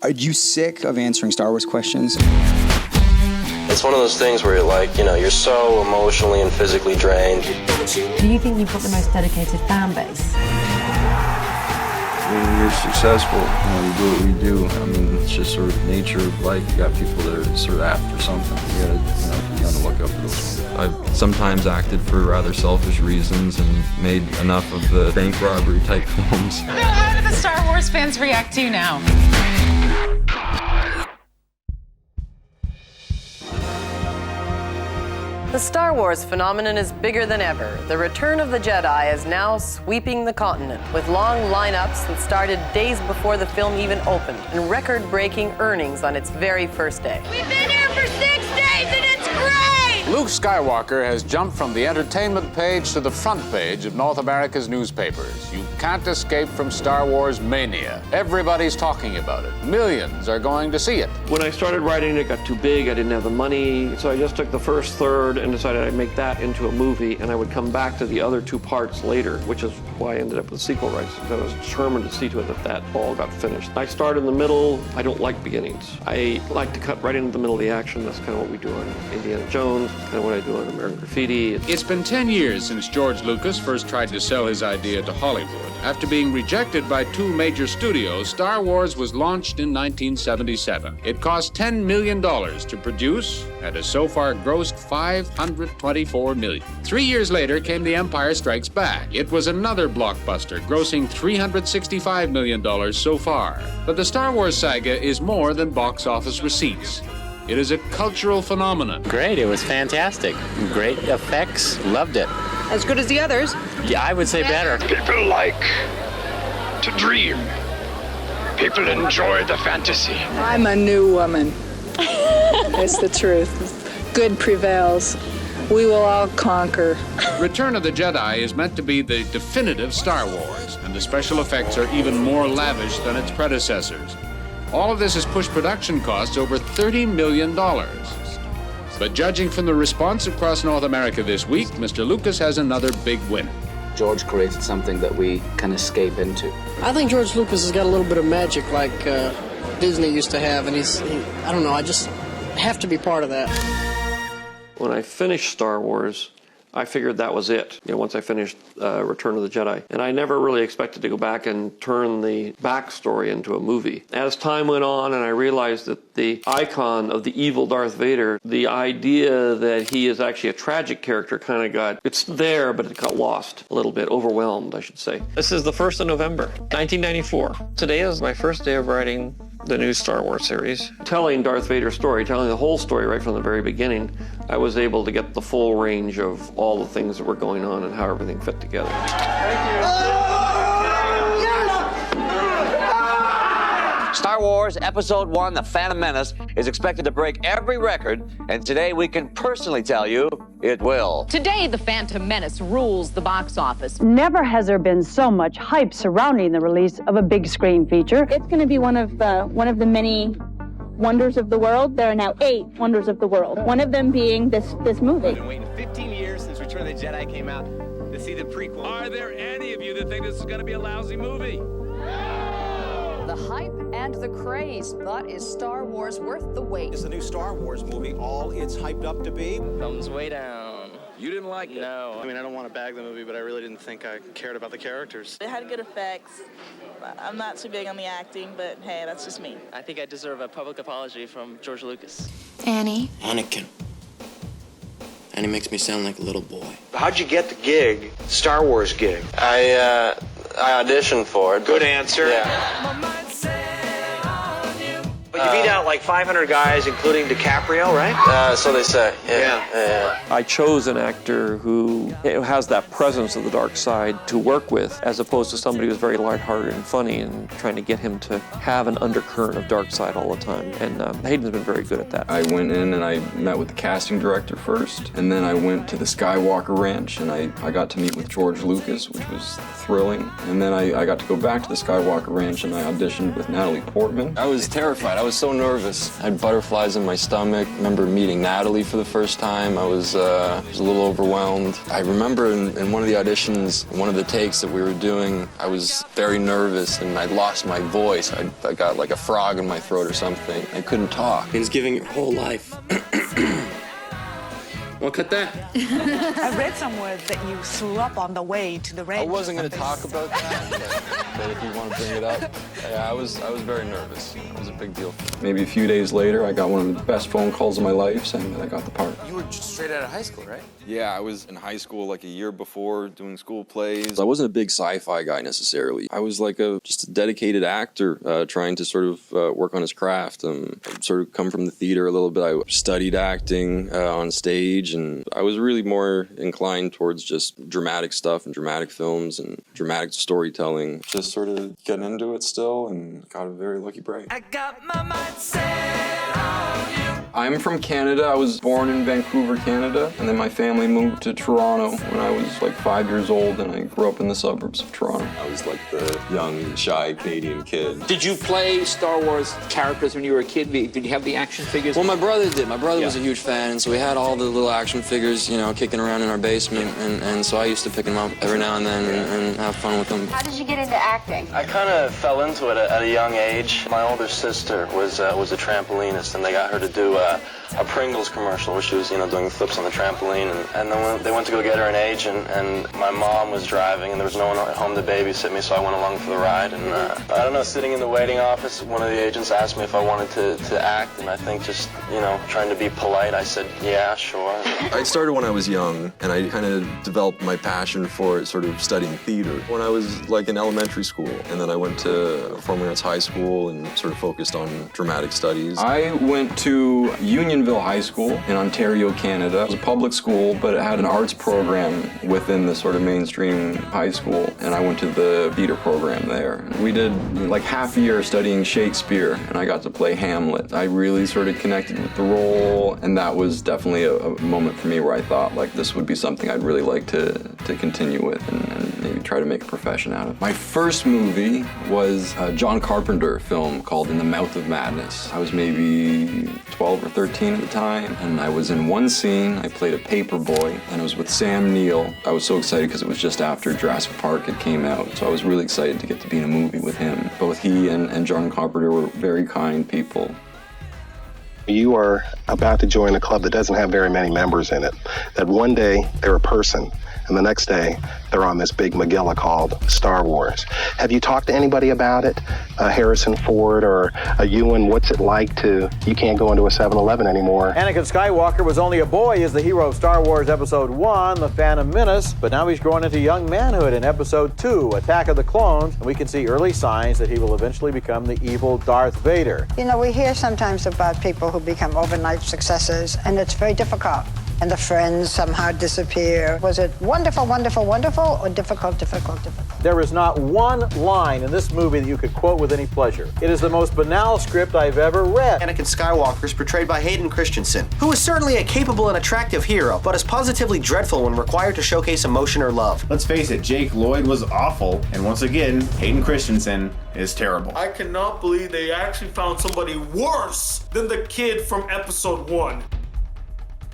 Are you sick of answering Star Wars questions? It's one of those things where you're so emotionally and physically drained. Do you think you've got the most dedicated fan base? When you're successful, we do what we do. I mean, it's just sort of nature of life. You got people that are sort of after something. You gotta look up to those people. I've sometimes acted for rather selfish reasons and made enough of the bank robbery type films. How do the Star Wars fans react to you now? The Star Wars phenomenon is bigger than ever. The Return of the Jedi is now sweeping the continent with long lineups that started days before the film even opened and record-breaking earnings on its very first day. We've been here for 6 days and it's great! Luke Skywalker has jumped from the entertainment page to the front page of North America's newspapers. You can't escape from Star Wars mania. Everybody's talking about it. Millions are going to see it. When I started writing, it got too big. I didn't have the money, so I just took the first third and decided I'd make that into a movie, and I would come back to the other two parts later, which is why I ended up with sequel rights, because I was determined to see to it that that all got finished. I start in the middle. I don't like beginnings. I like to cut right into the middle of the action. That's kind of what we do on Indiana Jones, kind of what I do on American Graffiti. It's been 10 years since George Lucas first tried to sell his idea to Hollywood. After being rejected by two major studios, Star Wars was launched in 1977. It cost $10 million to produce and has so far grossed $524 million. 3 years later came The Empire Strikes Back. It was another blockbuster, grossing $365 million so far. But the Star Wars saga is more than box office receipts. It is a cultural phenomenon. Great, it was fantastic. Great effects, loved it. As good as the others? Yeah, I would say better. People like to dream. People enjoy the fantasy. I'm a new woman. It's the truth. Good prevails. We will all conquer. Return of the Jedi is meant to be the definitive Star Wars, and the special effects are even more lavish than its predecessors. All of this has pushed production costs over $30 million. But judging from the response across North America this week, Mr. Lucas has another big win. George created something that we can escape into. I think George Lucas has got a little bit of magic like Disney used to have, and I don't know, I just have to be part of that. When I finished Star Wars, I figured that was it, once I finished Return of the Jedi. And I never really expected to go back and turn the backstory into a movie. As time went on and I realized that the icon of the evil Darth Vader, the idea that he is actually a tragic character it's there, but it got lost a little bit, overwhelmed, I should say. This is the 1st of November, 1994. Today is my first day of writing the new Star Wars series. Telling Darth Vader's story, telling the whole story right from the very beginning, I was able to get the full range of all the things that were going on and how everything fit together. Thank you. Star Wars Episode 1, The Phantom Menace, is expected to break every record, and today we can personally tell you it will. Today, The Phantom Menace rules the box office. Never has there been so much hype surrounding the release of a big screen feature. It's going to be one of the many wonders of the world. There are now 8 wonders of the world. One of them being this movie. I've been waiting 15 years since Return of the Jedi came out to see the prequel. Are there any of you that think this is going to be a lousy movie? The hype and the craze, but is Star Wars worth the wait? Is the new Star Wars movie all it's hyped up to be? Thumbs way down. You didn't like it? No. I mean, I don't want to bag the movie, but I really didn't think I cared about the characters. It had good effects. I'm not too big on the acting, but hey, that's just me. I think I deserve a public apology from George Lucas. Annie. Anakin. Annie makes me sound like a little boy. How'd you get the gig, Star Wars gig? I auditioned for it. Good answer. Yeah. But you beat out like 500 guys, including DiCaprio, right? So they say. Yeah. I chose an actor who has that presence of the dark side to work with, as opposed to somebody who's very lighthearted and funny, and trying to get him to have an undercurrent of dark side all the time. And Hayden's been very good at that. I went in and I met with the casting director first, and then I went to the Skywalker Ranch, and I got to meet with George Lucas, which was thrilling. And then I got to go back to the Skywalker Ranch, and I auditioned with Natalie Portman. I was terrified. I was so nervous nervous. I had butterflies in my stomach. I remember meeting Natalie for the first time. I was a little overwhelmed. I remember in one of the auditions, one of the takes that we were doing, I was very nervous and I lost my voice. I got like a frog in my throat or something. I couldn't talk. It's giving your whole life. Well, cut that. I read somewhere that you threw up on the way to the range. I wasn't going to talk about that, but if you want to bring it up, yeah, I was very nervous. It was a big deal. Maybe a few days later, I got one of the best phone calls of my life saying that I got the part. You were just straight out of high school, right? Yeah, I was in high school like a year before doing school plays. I wasn't a big sci-fi guy necessarily. I was like just a dedicated actor trying to sort of work on his craft. I'd sort of come from the theater a little bit. I studied acting on stage, and I was really more inclined towards just dramatic stuff and dramatic films and dramatic storytelling. Just sort of getting into it still and got a very lucky break. I got my mind set on you. I'm from Canada. I was born in Vancouver, Canada, and then my family moved to Toronto when I was like 5 years old, and I grew up in the suburbs of Toronto. I was like the young, shy Canadian kid. Did you play Star Wars characters when you were a kid? Did you have the action figures? Well, my brother did. My brother was a huge fan, and so we had all the little action figures, you know, kicking around in our basement, and so I used to pick them up every now and then and have fun with them. How did you get into acting? I kind of fell into it at a young age. My older sister was a trampolinist, and they got her to do a Pringles commercial where she was, you know, doing flips on the trampoline, and then when they went to go get her an agent, and my mom was driving, and there was no one at home to babysit me, so I went along for the ride, and I don't know, sitting in the waiting office, one of the agents asked me if I wanted to act, and I think just, you know, trying to be polite, I said, yeah, sure. I started when I was young, and I kind of developed my passion for sort of studying theater when I was like in elementary school, and then I went to Performing Arts High School and sort of focused on dramatic studies. I went to Unionville High School in Ontario, Canada. It was a public school, but it had an arts program within the sort of mainstream high school, and I went to the theater program there. We did like half a year studying Shakespeare, and I got to play Hamlet. I really sort of connected with the role, and that was definitely a moment for me where I thought like this would be something I'd really like to continue with and maybe try to make a profession out of. My first movie was a John Carpenter film called In the Mouth of Madness. I was maybe 12 or 13 at the time, and I was in one scene. I played a paper boy, and it was with Sam Neill. I was so excited because it was just after Jurassic Park had came out, so I was really excited to get to be in a movie with him. Both he and John Carpenter were very kind people. You are about to join a club that doesn't have very many members in it. That one day they're a person, and the next day they're on this big Megillah called Star Wars. Have you talked to anybody about it? Harrison Ford or Ewan, what's it like you can't go into a 7-Eleven anymore? Anakin Skywalker was only a boy as the hero of Star Wars Episode 1, The Phantom Menace, but now he's growing into young manhood in Episode 2, Attack of the Clones, and we can see early signs that he will eventually become the evil Darth Vader. You know, we hear sometimes about people who become overnight successes, and it's very difficult. And the friends somehow disappear. Was it wonderful, wonderful, wonderful, or difficult, difficult, difficult? There is not one line in this movie that you could quote with any pleasure. It is the most banal script I've ever read. Anakin Skywalker is portrayed by Hayden Christensen, who is certainly a capable and attractive hero, but is positively dreadful when required to showcase emotion or love. Let's face it, Jake Lloyd was awful, and once again, Hayden Christensen is terrible. I cannot believe they actually found somebody worse than the kid from Episode 1.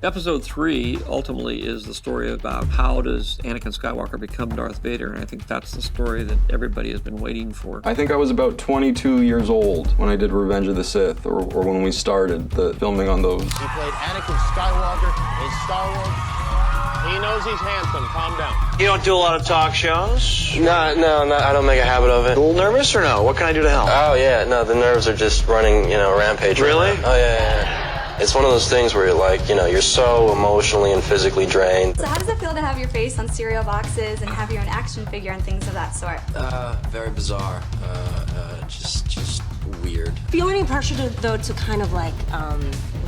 Episode 3 ultimately is the story about how does Anakin Skywalker become Darth Vader, and I think that's the story that everybody has been waiting for. I think I was about 22 years old when I did Revenge of the Sith, or when we started the filming on those. He played Anakin Skywalker in Star Wars. He knows he's handsome. Calm down. You don't do a lot of talk shows? No, I don't make a habit of it. A little nervous or no? What can I do to help? Oh, yeah, no, the nerves are just running, rampage. Really? Right now. Oh, yeah. It's one of those things where you're like, you're so emotionally and physically drained. So how does it feel to have your face on cereal boxes and have your own action figure and things of that sort? Very bizarre. Just weird. Feel any pressure to kind of like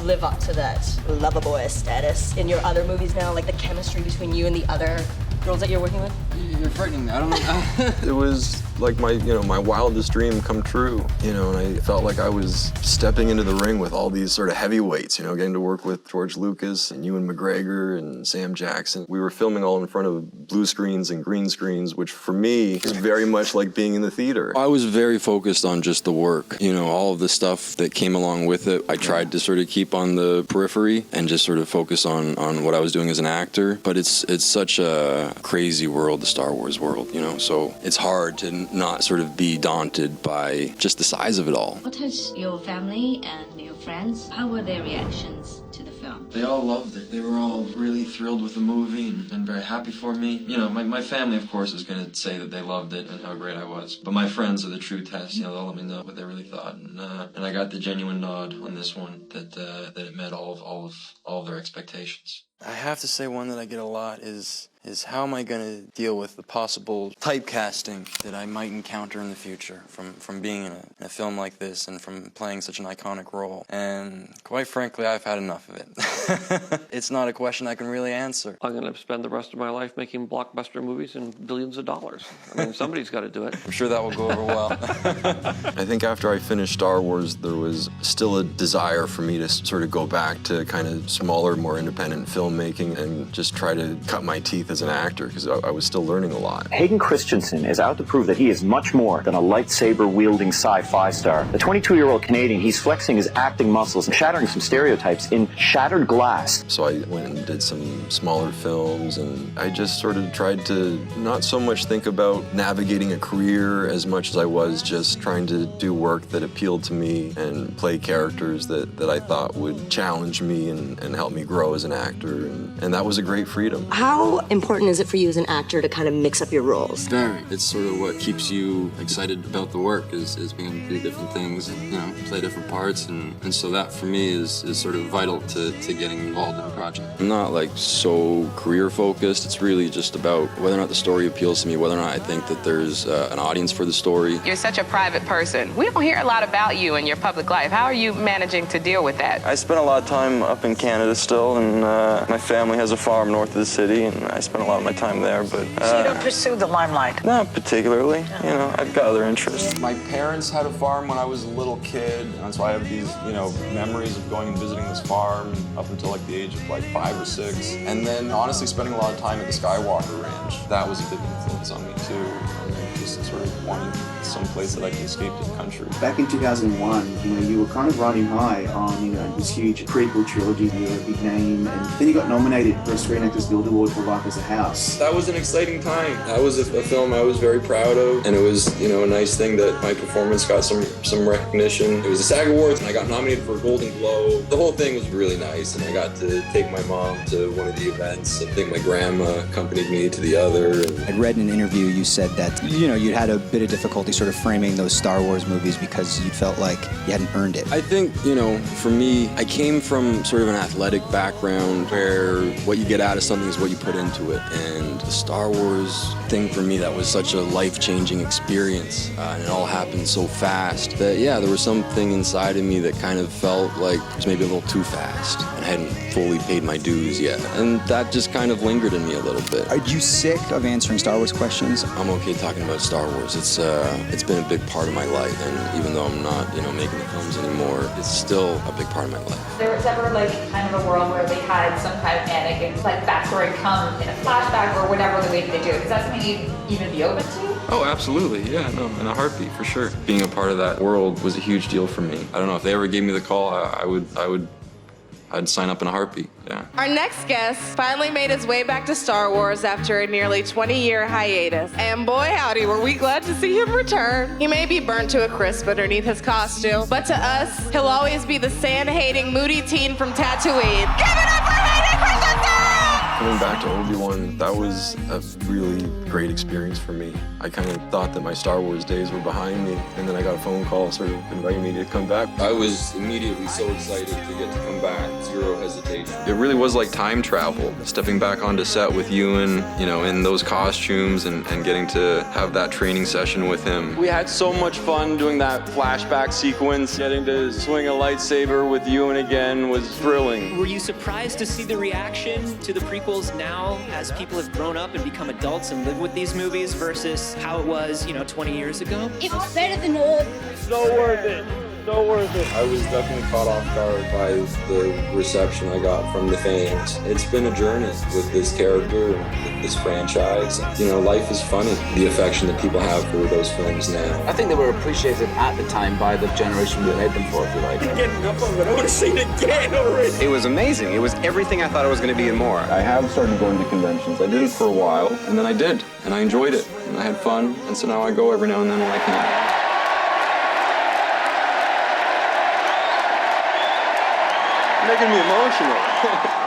live up to that lover boy status in your other movies now, like the chemistry between you and the other girls that you're working with? You're frightening me. I don't know. It was like my wildest dream come true, and I felt like I was stepping into the ring with all these sort of heavyweights, getting to work with George Lucas and Ewan McGregor and Sam Jackson. We were filming all in front of blue screens and green screens, which for me is very much like being in the theater. I was very focused on just the work, all of the stuff that came along with it. I tried to sort of keep on the periphery and just sort of focus on what I was doing as an actor, but it's such a crazy world, the Star Wars world, so it's hard to not sort of be daunted by just the size of it all. What has your family and your friends, how were their reactions to the film? They all loved it. They were all really thrilled with the movie and very happy for me. My family, of course, is going to say that they loved it and how great I was. But my friends are the true test. They'll let me know what they really thought. And I got the genuine nod on this one that it met all of their expectations. I have to say one that I get a lot is how am I going to deal with the possible typecasting that I might encounter in the future from being in a film like this and from playing such an iconic role. And quite frankly, I've had enough of it. It's not a question I can really answer. I'm going to spend the rest of my life making blockbuster movies and billions of dollars. I mean, somebody's got to do it. I'm sure that will go over well. I think after I finished Star Wars, there was still a desire for me to sort of go back to kind of smaller, more independent filmmaking and just try to cut my teeth as an actor, because I was still learning a lot. Hayden Christensen is out to prove that he is much more than a lightsaber-wielding sci-fi star. The 22-year-old Canadian, he's flexing his acting muscles and shattering some stereotypes in Shattered Glass. So I went and did some smaller films, and I just sort of tried to not so much think about navigating a career as much as I was just trying to do work that appealed to me and play characters that I thought would challenge me and help me grow as an actor, and that was a great freedom. How important is it for you as an actor to kind of mix up your roles? Very. It's sort of what keeps you excited about the work is being able to do different things and play different parts, and so that for me is sort of vital to getting involved in a project. I'm not like so career focused. It's really just about whether or not the story appeals to me, whether or not I think that there's an audience for the story. You're such a private person. We don't hear a lot about you in your public life. How are you managing to deal with that? I spent a lot of time up in Canada still, and my family has a farm north of the city, and I spent a lot of my time there, but... So you don't pursue the limelight? Not particularly. I've got other interests. My parents had a farm when I was a little kid, and so I have these, memories of going and visiting this farm up until like the age of like 5 or 6. And then honestly spending a lot of time at the Skywalker Ranch. That was a big influence on me too. Just sort of wanting some place that I can escape to the country. Back in 2001, you were kind of riding high on, this huge prequel trilogy. You were a big name, and then you got nominated for a Screen Actors Guild Award for Life as a House. That was an exciting time. That was a film I was very proud of, and it was, a nice thing that my performance got some recognition. It was a SAG Awards, and I got nominated for a Golden Globe. The whole thing was really nice, and I got to take my mom to one of the events. I think my grandma accompanied me to the other. I'd read in an interview you said that, you'd had a bit of difficulty sort of framing those Star Wars movies because you felt like you hadn't earned it. I think, for me, I came from sort of an athletic background where what you get out of something is what you put into it. And the Star Wars thing for me, that was such a life-changing experience. And it all happened so fast that, there was something inside of me that kind of felt like it was maybe a little too fast. And I hadn't fully paid my dues yet. And that just kind of lingered in me a little bit. Are you sick of answering Star Wars questions? I'm okay talking about Star Wars. It's been a big part of my life, and even though I'm not, making the films anymore, it's still a big part of my life. There was ever kind of a world where they had some kind of Anakin, backstory come in a flashback or whatever the way they do it. Is that something you'd even be open to? Oh, absolutely. Yeah, no, in a heartbeat, for sure. Being a part of that world was a huge deal for me. I don't know, if they ever gave me the call, I'd sign up in a heartbeat, yeah. Our next guest finally made his way back to Star Wars after a nearly 20-year hiatus. And boy howdy, were we glad to see him return. He may be burnt to a crisp underneath his costume, but to us, he'll always be the sand-hating, moody teen from Tatooine. Give it up for Hayden Christensen! Coming back to Obi-Wan, that was a really great experience for me. I kind of thought that my Star Wars days were behind me, and then I got a phone call sort of inviting me to come back. I was immediately so excited to get to come back, zero hesitation. It really was like time travel, stepping back onto set with Ewan, in those costumes and getting to have that training session with him. We had so much fun doing that flashback sequence. Getting to swing a lightsaber with Ewan again was thrilling. Were you surprised to see the reaction to the prequel prequels now as people have grown up and become adults and live with these movies versus how it was, 20 years ago? It was better than old. So worth it. So worth it. I was definitely caught off guard by the reception I got from the fans. It's been a journey with this character and with this franchise. Life is funny. The affection that people have for those films now. I think they were appreciated at the time by the generation we made them for, if you like. I'm getting up on it. I want to see it again already. It was amazing. It was everything I thought it was going to be and more. I have started going to conventions. I did it for a while, and then I did, and I enjoyed it, and I had fun, and so now I go every now and then when I can. Making me emotional.